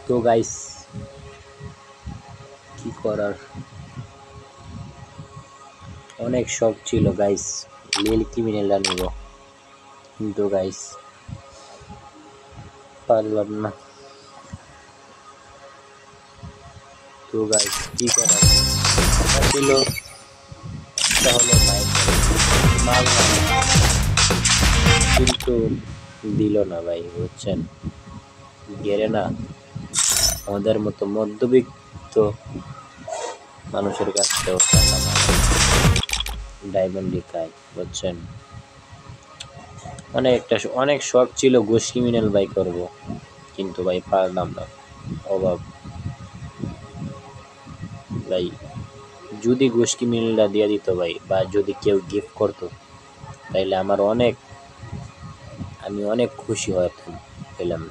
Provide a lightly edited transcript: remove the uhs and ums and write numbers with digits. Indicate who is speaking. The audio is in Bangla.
Speaker 1: তো গাইস কি করার, অনেক শখ ছিল গাইস লিল ক্রিমিনালটা নিব, কিন্তু গাইস পারলাম না। তো গাইস কি করার, এটা ছিল, এটা হলো মাল না, কিন্তু দিল না ভাই, বুঝছেন, গেরে না আমাদের মতো মধ্যবিত্ত মানুষের কাছ থেকেও টাকা ডায়মন্ড খায়, বুঝছেন। অনেক শখ ছিল ঘুষ ক্রিমিনাল ভাই করবো, কিন্তু ভাই পারলাম না, অভাব ভাই। যদি ঘুষ ক্রিমিনালটা দিয়ে দিত ভাই, বা যদি কেউ গিফট করতো, তাইলে আমি অনেক খুশি হতাম, পেলাম।